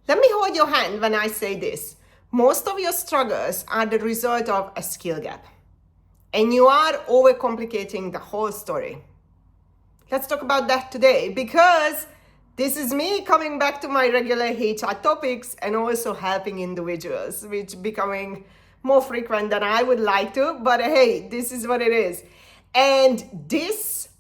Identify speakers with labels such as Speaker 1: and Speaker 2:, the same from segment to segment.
Speaker 1: Let me hold your hand when I say this. Most of your struggles are the result of a skill gap. And you are overcomplicating the whole story. Let's talk about that today, because this is me coming back to my regular HR topics and also helping individuals, which becoming more frequent than I would like to, but hey, this is what it is. And this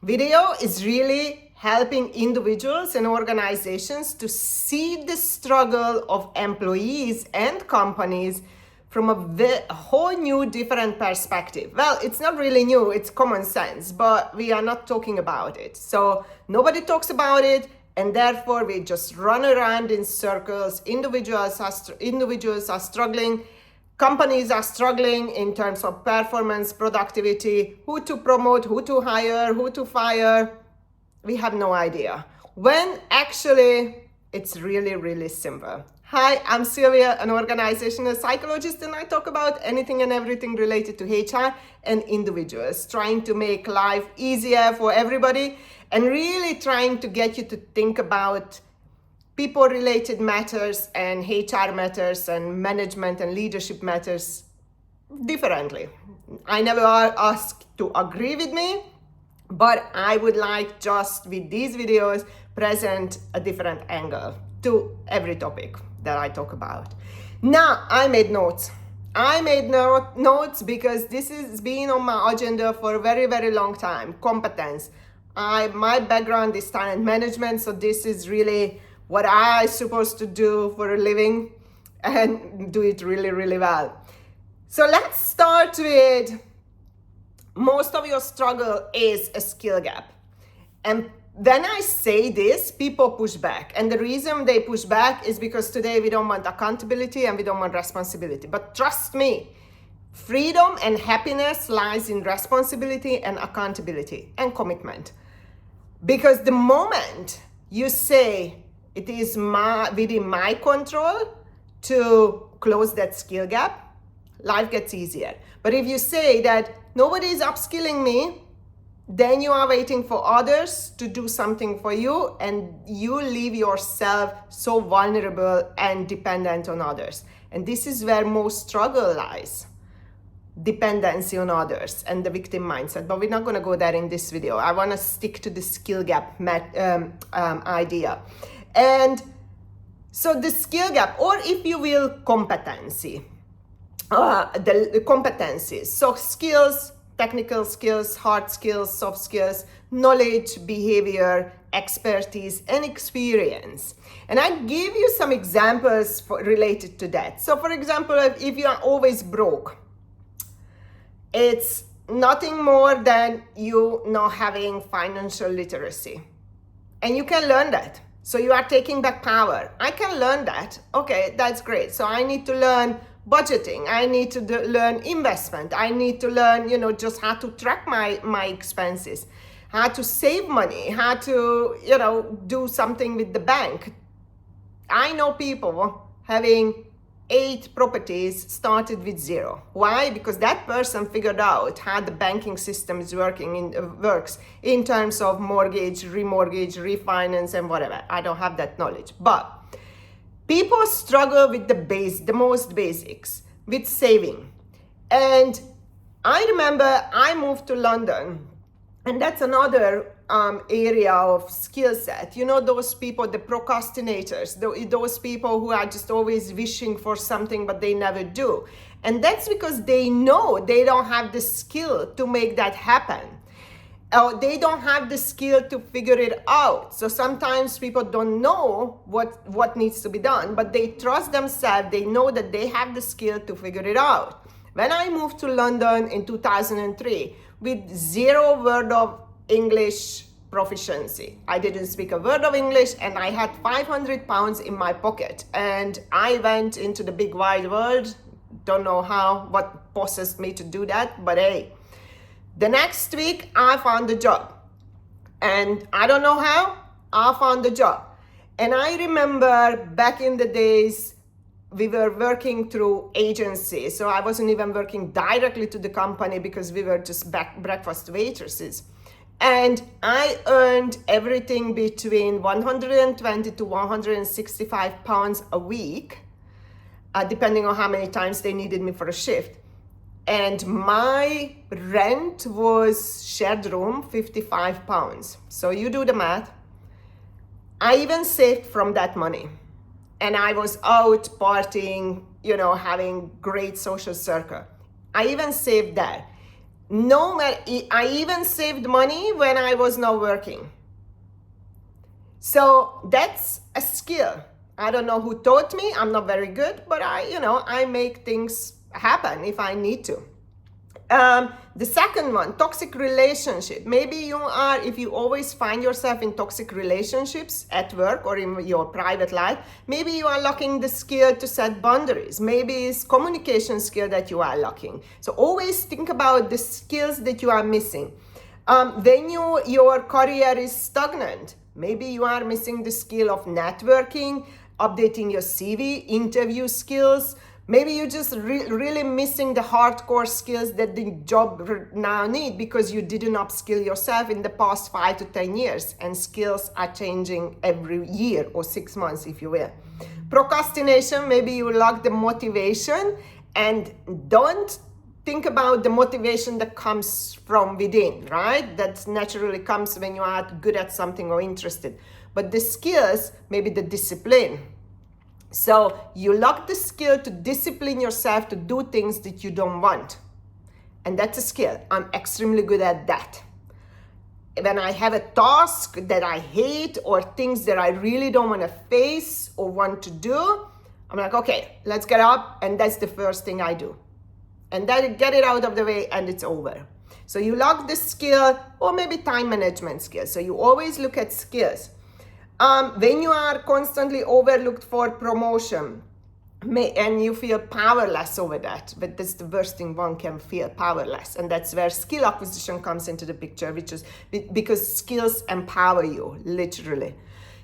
Speaker 1: video is really helping individuals and organizations to see the struggle of employees and companies from a whole new different perspective. Well, it's not really new, it's common sense, but we are not talking about it. So nobody talks about it, and therefore we just run around in circles. Individuals are struggling, companies are struggling in terms of performance, productivity, who to promote, who to hire, who to fire. We have no idea. When actually it's really, really simple. Hi, I'm Sylvia, an organizational psychologist, and I talk about anything and everything related to HR and individuals, trying to make life easier for everybody and really trying to get you to think about people-related matters and HR matters and management and leadership matters differently. I never ask to agree with me, but I would like just with these videos present a different angle to every topic that I talk about. Now, I made notes. Notes because this has been on my agenda for a very, very long time. Competence. My background is talent management, so this is really what I'm supposed to do for a living and do it really, really well. So let's start with most of your struggle is a skill gap. And when I say this, people push back. And the reason they push back is because today we don't want accountability and we don't want responsibility. But trust me, freedom and happiness lies in responsibility and accountability and commitment. Because the moment you say it is within my control to close that skill gap, life gets easier. But if you say that nobody is upskilling me, then you are waiting for others to do something for you, and you leave yourself so vulnerable and dependent on others. And this is where most struggle lies. Dependency on others and the victim mindset. But we're not going to go there in this video. I want to stick to the skill gap idea. And so the skill gap, or if you will, competency. The competencies. So skills, technical skills, hard skills, soft skills, knowledge, behavior, expertise, and experience. And I give you some examples related to that. So for example, if you are always broke, it's nothing more than you not having financial literacy. And you can learn that. So you are taking back power. I can learn that. Okay, that's great. So I need to learn budgeting. I need to learn investment. I need to learn, just how to track my expenses, how to save money, how to, do something with the bank. I know people having 8 properties started with 0. Why? Because that person figured out how the banking system is works in terms of mortgage, remortgage, refinance, and whatever. I don't have that knowledge, but people struggle with the most basics, with saving. And I remember I moved to London, and that's another area of skill set. Those people, the procrastinators, those people who are just always wishing for something, but they never do. And that's because they know they don't have the skill to make that happen. They don't have the skill to figure it out. So sometimes people don't know what needs to be done, but they trust themselves. They know that they have the skill to figure it out. When I moved to London in 2003 with 0 word of English proficiency, I didn't speak a word of English, and I had 500 pounds in my pocket. And I went into the big wide world. Don't know what possessed me to do that, but hey. The next week, I found a job. And I don't know how, I found a job. And I remember back in the days, we were working through agencies. So I wasn't even working directly to the company because we were just breakfast waitresses. And I earned everything between 120 to 165 pounds a week, depending on how many times they needed me for a shift. And my rent was shared room, 55 pounds. So you do the math. I even saved from that money. And I was out partying, having great social circle. I even saved that. I even saved money when I was not working. So that's a skill. I don't know who taught me. I'm not very good, but I make things happen if I need to. The second one, toxic relationship. Maybe if you always find yourself in toxic relationships at work or in your private life, maybe you are lacking the skill to set boundaries. Maybe it's communication skill that you are lacking. So always think about the skills that you are missing. When your career is stagnant, maybe you are missing the skill of networking, updating your CV, interview skills. Maybe you're just really missing the hardcore skills that the job now need because you didn't upskill yourself in the past 5 to 10 years, and skills are changing every year or 6 months, if you will. Procrastination, maybe you lack the motivation, and don't think about the motivation that comes from within, right? That naturally comes when you are good at something or interested. But the skills, maybe the discipline. So you lack the skill to discipline yourself to do things that you don't want. And that's a skill. I'm extremely good at that. When I have a task that I hate or things that I really don't want to face or want to do, I'm like, okay, let's get up. And that's the first thing I do. And then get it out of the way and it's over. So you lack the skill, or maybe time management skills. So you always look at skills. When you are constantly overlooked for promotion and you feel powerless over that, but that's the worst thing, one can feel powerless. And that's where skill acquisition comes into the picture, which is because skills empower you, literally.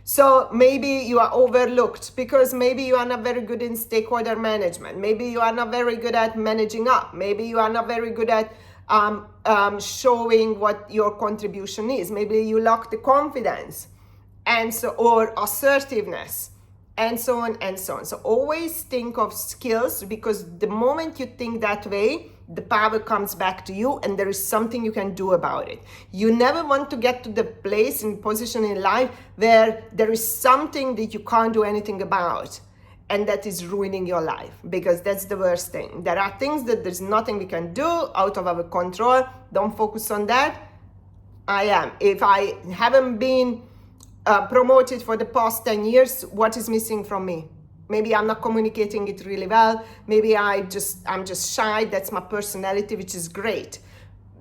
Speaker 1: So maybe you are overlooked because maybe you are not very good in stakeholder management. Maybe you are not very good at managing up. Maybe you are not very good at showing what your contribution is. Maybe you lack the confidence. Or assertiveness, and so on and so on. So always think of skills, because the moment you think that way, the power comes back to you and there is something you can do about it. You never want to get to the place and position in life where there is something that you can't do anything about and that is ruining your life, because that's the worst thing. There are things that there's nothing we can do out of our control. Don't focus on that. If I haven't been promoted for the past 10 years, what is missing from me? Maybe I'm not communicating it really well. Maybe I'm just shy. That's my personality, which is great.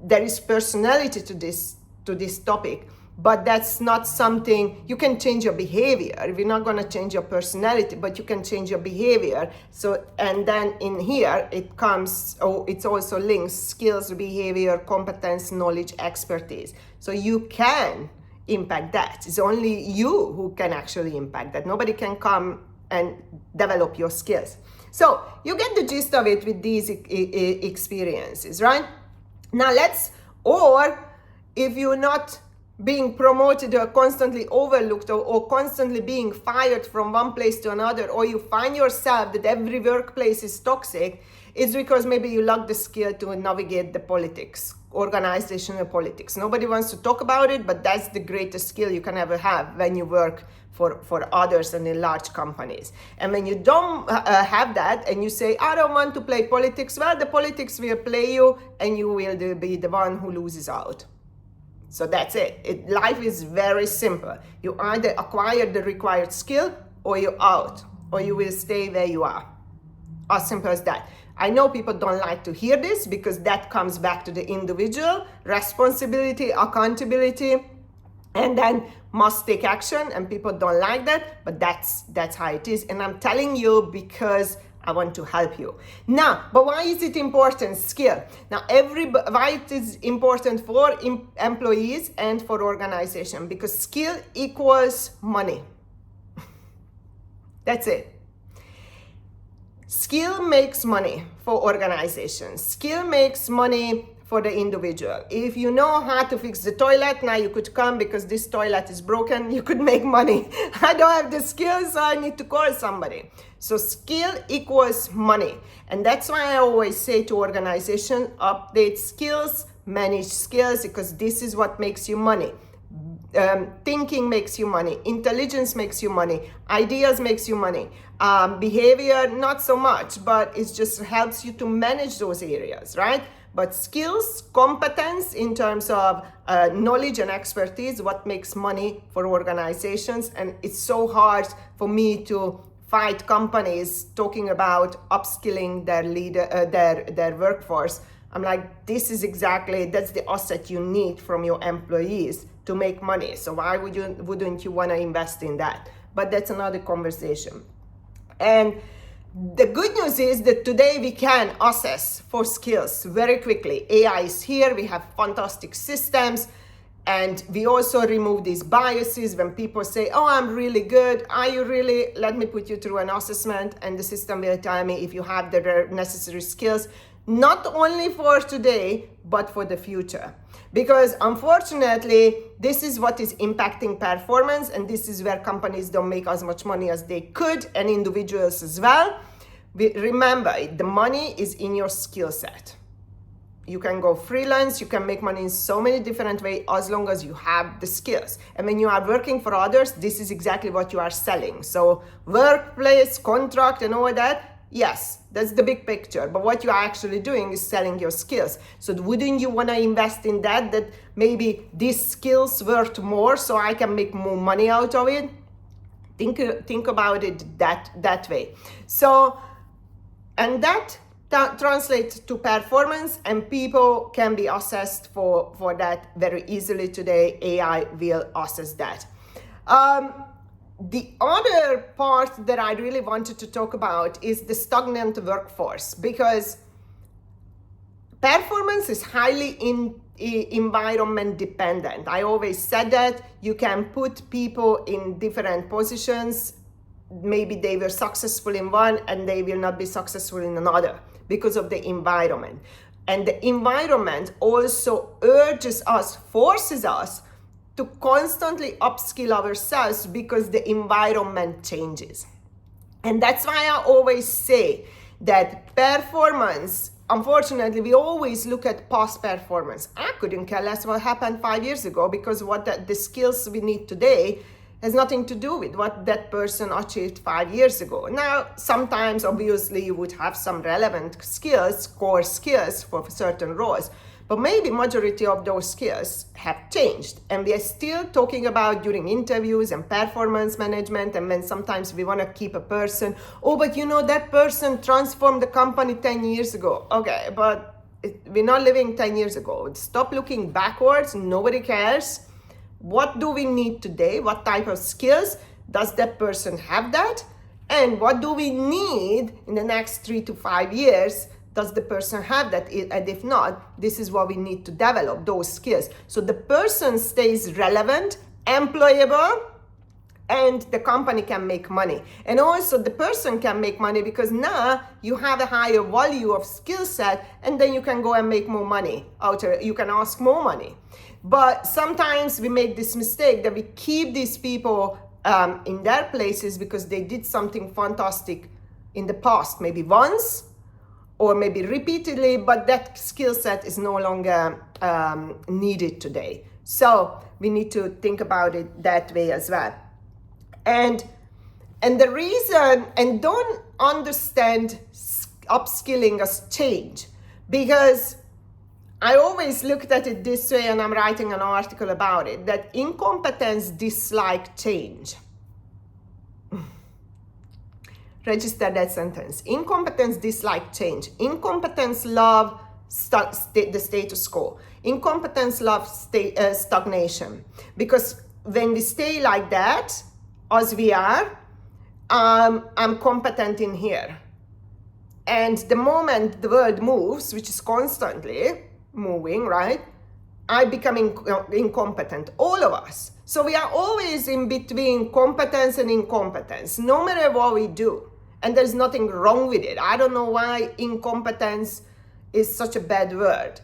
Speaker 1: There is personality to this topic, but that's not something you can change your behavior. We're not going to change your personality, but you can change your behavior. So, and then in here it comes, it's also links: skills, behavior, competence, knowledge, expertise. So you can impact that. It's only you who can actually impact that. Nobody can come and develop your skills. So you get the gist of it with these experiences, right? Now or if you're not being promoted or constantly overlooked or constantly being fired from one place to another, or you find yourself that every workplace is toxic, it's because maybe you lack the skill to navigate the politics, organizational politics. Nobody wants to talk about it, but that's the greatest skill you can ever have when you work for others and in large companies. And when you don't have that and you say, I don't want to play politics, well, the politics will play you and you will be the one who loses out. So that's it. Life is very simple. You either acquire the required skill or you're out, or you will stay where you are. As simple as that. I know people don't like to hear this because that comes back to the individual, responsibility, accountability, and then must take action, and people don't like that, but that's how it is. And I'm telling you because I want to help you. Now, but why is it important? Skill. Now, why it is important for employees and for organization? Because skill equals money. That's it. Skill makes money for organizations. Skill makes money for the individual. If you know how to fix the toilet, now you could come because this toilet is broken, you could make money. I don't have the skills, so I need to call somebody. So skill equals money. And that's why I always say to organizations, update skills, manage skills, because this is what makes you money. Thinking makes you money, intelligence makes you money, ideas makes you money, behavior not so much, but it just helps you to manage those areas, right? But skills, competence in terms of knowledge and expertise, what makes money for organizations. And it's so hard for me to fight companies talking about upskilling their workforce. I'm like, this is exactly, that's the asset you need from your employees to make money. So why wouldn't you want to invest in that? But that's another conversation. And the good news is that today we can assess for skills very quickly. AI is here, we have fantastic systems, and we also remove these biases when people say, oh, I'm really good. Are you really? Let me put you through an assessment, and the system will tell me if you have the necessary skills, not only for today, but for the future. Because unfortunately, this is what is impacting performance, and this is where companies don't make as much money as they could, and individuals as well. Remember, the money is in your skill set. You can go freelance, you can make money in so many different ways as long as you have the skills. And when you are working for others, this is exactly what you are selling. So workplace, contract, and all that, yes, that's the big picture. But what you are actually doing is selling your skills. So wouldn't you want to invest in that maybe these skills worth more so I can make more money out of it? Think about it that way. So, and that translates to performance, and people can be assessed for that very easily today. AI will assess that. The other part that I really wanted to talk about is the stagnant workforce, because performance is highly environment dependent. I always said that you can put people in different positions. Maybe they were successful in one and they will not be successful in another because of the environment. And the environment also forces us to constantly upskill ourselves because the environment changes. And that's why I always say that performance, unfortunately, we always look at past performance. I couldn't care less what happened 5 years ago, because the skills we need today has nothing to do with what that person achieved 5 years ago. Now, sometimes, obviously, you would have some relevant skills, core skills for certain roles, but maybe majority of those skills have changed. And we are still talking about during interviews and performance management, and when sometimes we want to keep a person, oh, but you know, that person transformed the company 10 years ago. Okay, but we're not living 10 years ago. Stop looking backwards, nobody cares. What do we need today? What type of skills does that person have that? And what do we need in the next 3 to 5 years? Does the person have that? And if not, this is what we need to develop, those skills. So the person stays relevant, employable, and the company can make money. And also the person can make money because now you have a higher value of skill set, and then you can go and make more money you can ask more money. But sometimes we make this mistake that we keep these people in their places because they did something fantastic in the past, maybe once or maybe repeatedly, but that skill set is no longer needed today. So we need to think about it that way as well. And the reason, and don't understand upskilling as change, because I always looked at it this way, and I'm writing an article about it, that incompetence dislike change. Register that sentence. Incompetence dislike change. Incompetence love the status quo. Incompetence love stagnation. Because when we stay like that, as we are, I'm competent in here. And the moment the world moves, which is constantly moving, right? I become incompetent, all of us. So we are always in between competence and incompetence, no matter what we do. And there's nothing wrong with it. I don't know why incompetence is such a bad word.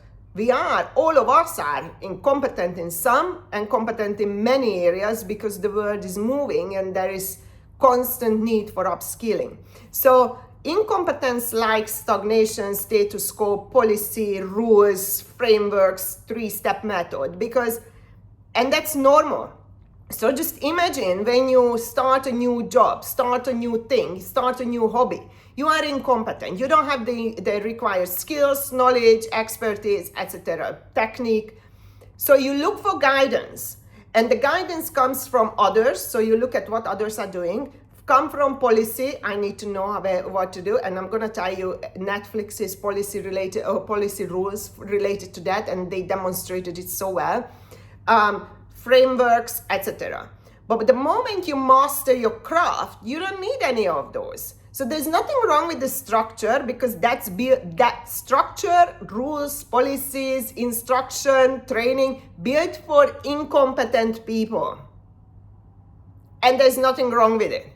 Speaker 1: all of us are incompetent in some and competent in many areas because the world is moving and there is constant need for upskilling. So incompetence like stagnation, status quo, policy, rules, frameworks, 3-step method, and that's normal. So just imagine when you start a new job, start a new thing, start a new hobby, you are incompetent. You don't have the required skills, knowledge, expertise, etc., technique. So you look for guidance, and the guidance comes from others. So you look at what others are doing. Come from policy. I need to know what to do, and I'm going to tell you Netflix's policy rules related to that, and they demonstrated it so well. Frameworks, etc. But the moment you master your craft, you don't need any of those. So there's nothing wrong with the structure, because that structure, rules, policies, instruction, training, built for incompetent people. And there's nothing wrong with it.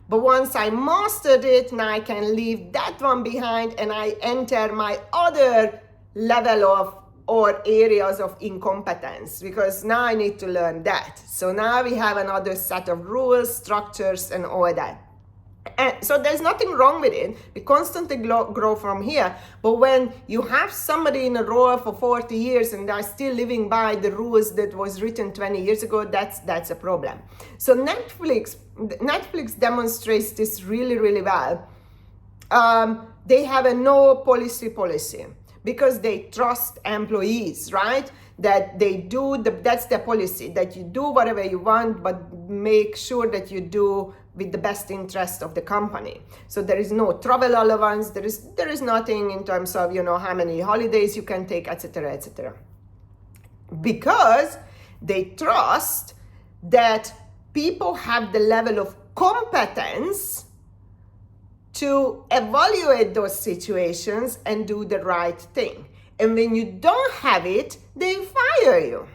Speaker 1: But once I mastered it, now I can leave that one behind and I enter my other level of or areas of incompetence, because now I need to learn that. So now we have another set of rules, structures, and all that. And so there's nothing wrong with it. We constantly grow from here. But when you have somebody in a role for 40 years and they're still living by the rules that was written 20 years ago, that's a problem. So Netflix demonstrates this really, really well. They have a no policy, because they trust employees, right? That they do, that's their policy, that you do whatever you want, but make sure that you do with the best interest of the company. So there is no travel allowance, there is nothing in terms of, how many holidays you can take, etc., etc. Because they trust that people have the level of competence to evaluate those situations and do the right thing. And when you don't have it, they fire you.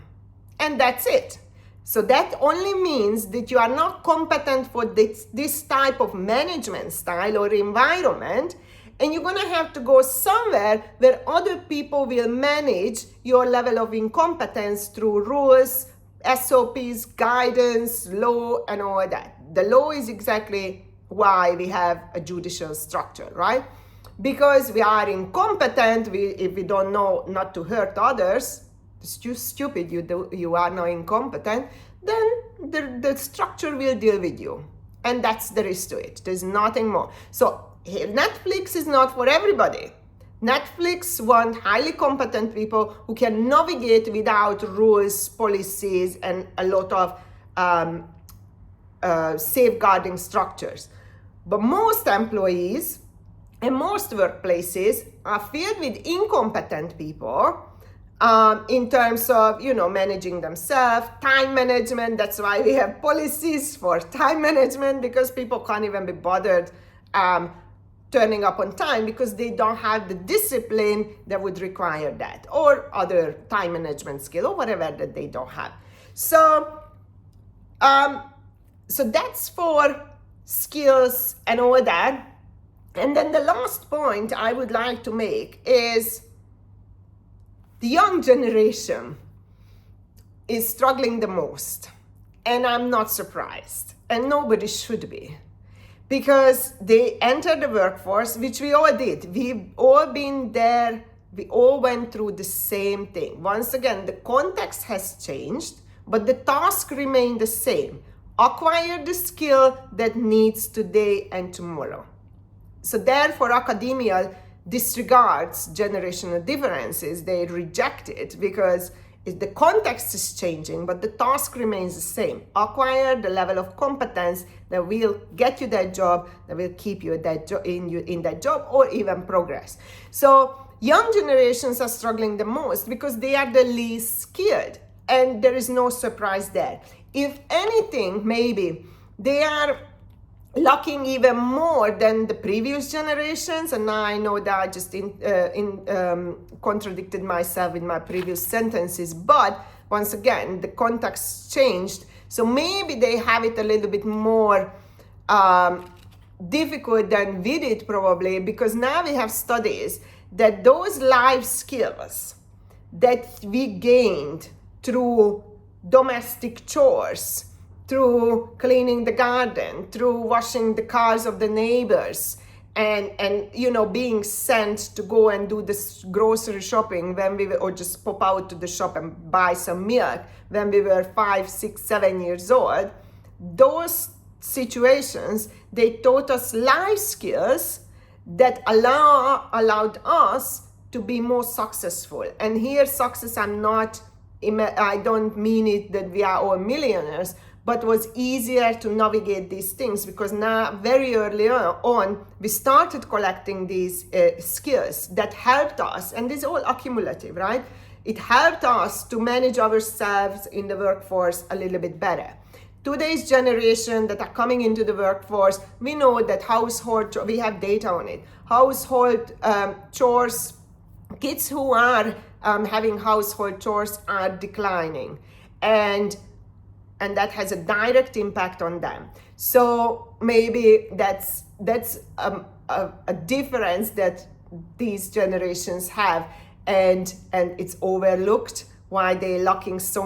Speaker 1: And that's it. So that only means that you are not competent for this type of management style or environment, and you're going to have to go somewhere where other people will manage your level of incompetence through rules, SOPs, guidance, law, and all that. The law is exactly why we have a judicial structure, right? Because we are incompetent, if we don't know not to hurt others, it's just stupid, you are now incompetent, then the structure will deal with you. And that's there is to it. There's nothing more. So Netflix is not for everybody. Netflix wants highly competent people who can navigate without rules, policies, and a lot of safeguarding structures. But most employees and most workplaces are filled with incompetent people in terms of, managing themselves, time management. That's why we have policies for time management, because people can't even be bothered turning up on time because they don't have the discipline that would require that, or other time management skill or whatever that they don't have. So that's for skills and all that. And then the last point I would like to make is the young generation is struggling the most. And I'm not surprised. And nobody should be. Because they enter the workforce, which we all did. We've all been there. We all went through the same thing. Once again, the context has changed, but the task remained the same. Acquire the skill that needs today and tomorrow. So therefore, academia disregards generational differences. They reject it because the context is changing, but the task remains the same. Acquire the level of competence that will get you that job, that will keep you in that job, or even progress. So young generations are struggling the most because they are the least skilled, and there is no surprise there. If anything, maybe they are lacking even more than the previous generations. And now I know that I just contradicted myself in my previous sentences, but once again, the context changed. So maybe they have it a little bit more difficult than we did, probably, because now we have studies that those life skills that we gained through domestic chores, through cleaning the garden, through washing the cars of the neighbors, and being sent to go and do this grocery shopping when we were, or just pop out to the shop and buy some milk when we were 5, 6, 7 years old. Those situations, they taught us life skills that allowed us to be more successful. And here, success, I don't mean it that we are all millionaires, but it was easier to navigate these things because now, very early on, we started collecting these skills that helped us, and this is all accumulative, right? It helped us to manage ourselves in the workforce a little bit better. Today's generation that are coming into the workforce, we know that we have data on it, household chores, kids who are having household chores are declining, and that has a direct impact on them. So maybe that's a difference that these generations have, and it's overlooked why they're lacking so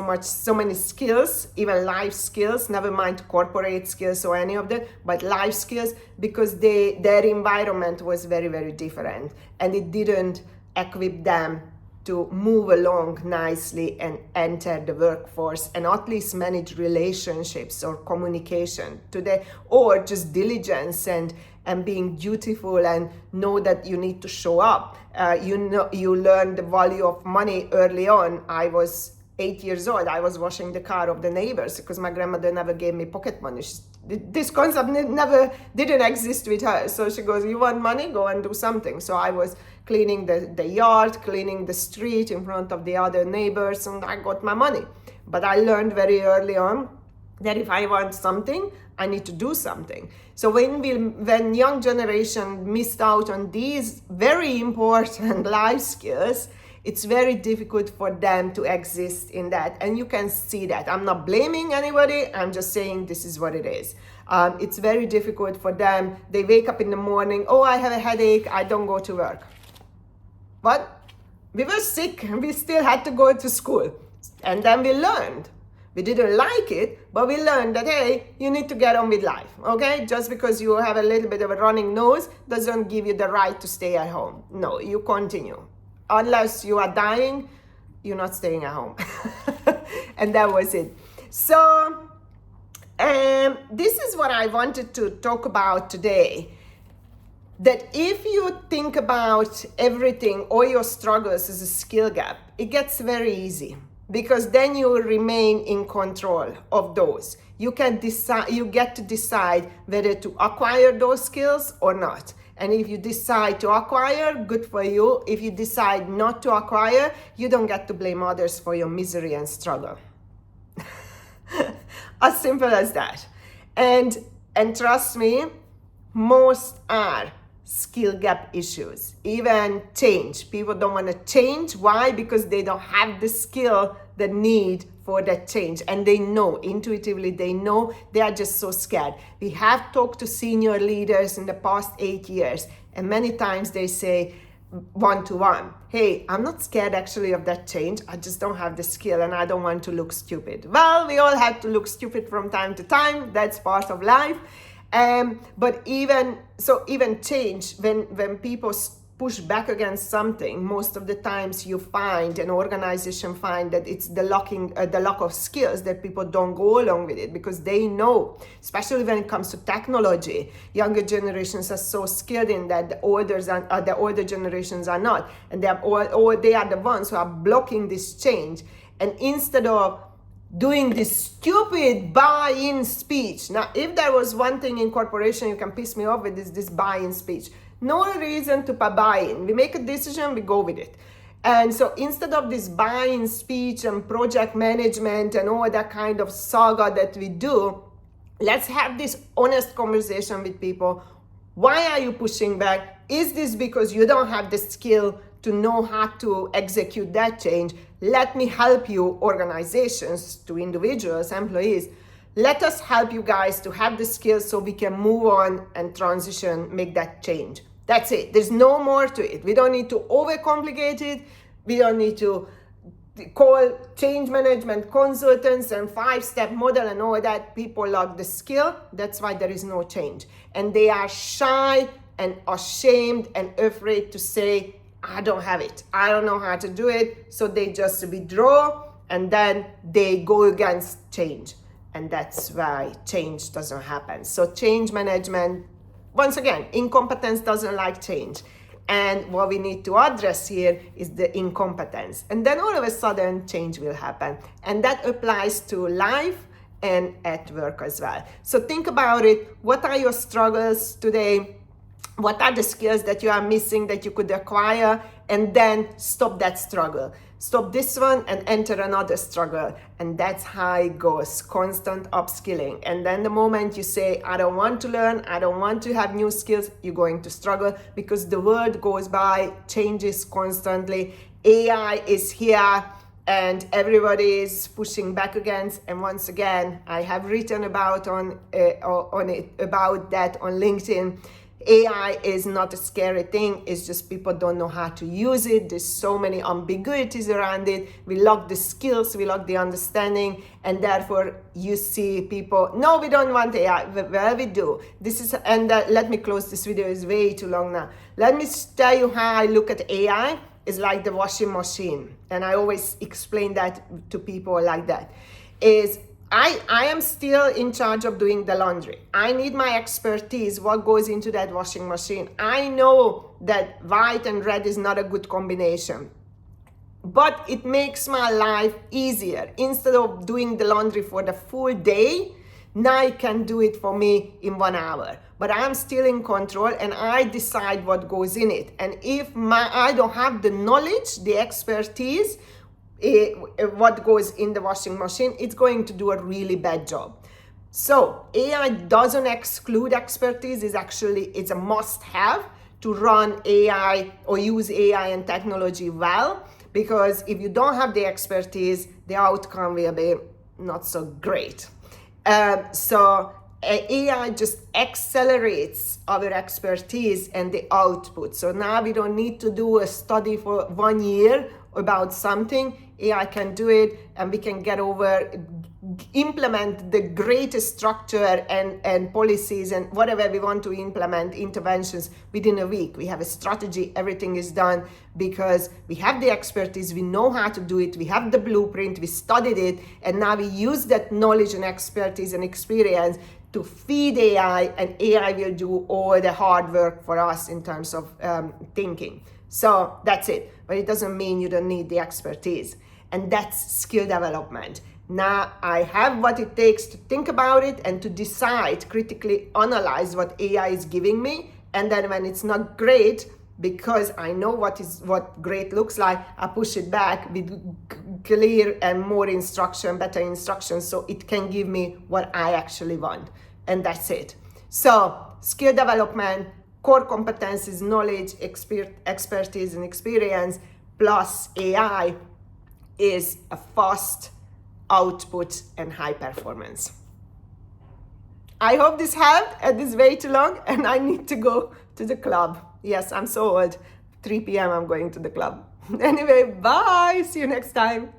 Speaker 1: many skills, even life skills, never mind corporate skills or any of that, but life skills, because their environment was very, very different, and it didn't equip them to move along nicely and enter the workforce and at least manage relationships or communication today, or just diligence and being dutiful and know that you need to show up. You learn the value of money early on. I was 8 years old. I was washing the car of the neighbors because my grandmother never gave me pocket money. This concept didn't exist with her. So she goes, you want money? Go and do something. So I was cleaning the yard, cleaning the street in front of the other neighbors, and I got my money. But I learned very early on that if I want something, I need to do something. So when young generation missed out on these very important life skills, it's very difficult for them to exist in that. And you can see that. I'm not blaming anybody. I'm just saying this is what it is. It's very difficult for them. They wake up in the morning, oh, I have a headache, I don't go to work. But we were sick and we still had to go to school. And then we learned. We didn't like it, but we learned that, hey, you need to get on with life, okay? Just because you have a little bit of a running nose doesn't give you the right to stay at home. No, you continue. Unless you are dying, you're not staying at home. And that was it. So this is what I wanted to talk about today. That if you think about everything, all your struggles as a skill gap, it gets very easy. Because then you will remain in control of those. You get to decide whether to acquire those skills or not. And if you decide to acquire, good for you. If you decide not to acquire, you don't get to blame others for your misery and struggle. As simple as that. And trust me, most are skill gap issues. Even change. People don't want to change. Why? Because they don't have the skill they need for that change. And they know, intuitively, they know, they are just so scared. We have talked to senior leaders in the past 8 years, and many times they say, one-to-one, hey, I'm not scared actually of that change. I just don't have the skill and I don't want to look stupid. Well, we all have to look stupid from time to time. That's part of life. But even change, when people push back against something, most of the times you find, an organization find that it's the lack of skills that people don't go along with it, because they know, especially when it comes to technology, younger generations are so skilled in that the older generations are not, and they are the ones who are blocking this change. And instead of doing this stupid buy-in speech. Now, if there was one thing in corporation you can piss me off with, is this buy-in speech. No reason to buy-in. We make a decision, we go with it. And so instead of this buy-in speech and project management and all that kind of saga that we do, let's have this honest conversation with people. Why are you pushing back? Is this because you don't have the skill to know how to execute that change? Let me help you, organizations, to individuals, employees. Let us help you guys to have the skills so we can move on and transition, make that change. That's it. There's no more to it. We don't need to overcomplicate it. We don't need to call change management consultants and 5-step model and all that, people lack the skill. That's why there is no change. And they are shy and ashamed and afraid to say, I don't have it. I don't know how to do it. So they just withdraw and then they go against change. And that's why change doesn't happen. So change management, once again, incompetence doesn't like change. And what we need to address here is the incompetence. And then all of a sudden, change will happen. And that applies to life and at work as well. So think about it. What are your struggles today? What are the skills that you are missing that you could acquire? And then stop that struggle. Stop this one and enter another struggle. And that's how it goes, constant upskilling. And then the moment you say, I don't want to learn, I don't want to have new skills, you're going to struggle because the world goes by, changes constantly. AI is here and everybody is pushing back against. And once again, I have written about that on LinkedIn. AI is not a scary thing, it's just people don't know how to use it. There's so many ambiguities around it. We lack the skills, we lack the understanding, and therefore you see people, no, we don't want AI. Well, we do. Let me close this video, it's way too long now. Let me tell you how I look at AI. It's like the washing machine, and I always explain that to people like that. I am still in charge of doing the laundry. I need my expertise, what goes into that washing machine. I know that white and red is not a good combination, but it makes my life easier. Instead of doing the laundry for the full day, now it can do it for me in 1 hour. But I'm still in control and I decide what goes in it. And if I don't have the knowledge, the expertise, what goes in the washing machine, it's going to do a really bad job. So AI doesn't exclude expertise. It's a must-have to run AI or use AI and technology well, because if you don't have the expertise, the outcome will be not so great. So AI just accelerates our expertise and the output. So now we don't need to do a study for 1 year about something. AI can do it, and we can implement the greatest structure and policies and whatever we want to implement, interventions, within a week. We have a strategy, everything is done because we have the expertise, we know how to do it, we have the blueprint, we studied it, and now we use that knowledge and expertise and experience to feed AI, and AI will do all the hard work for us in terms of thinking. So that's it. But it doesn't mean you don't need the expertise. And that's skill development. Now I have what it takes to think about it and to decide, critically analyze what AI is giving me. And then when it's not great, because I know what great looks like, I push it back with clear and more instruction, better instruction, so it can give me what I actually want. And that's it. So skill development, core competencies, knowledge, expertise, and experience, plus AI is a fast output and high performance. I hope this helped, and this is way too long, and I need to go to the club. Yes, I'm so old. 3 p.m. I'm going to the club. Anyway, bye. See you next time.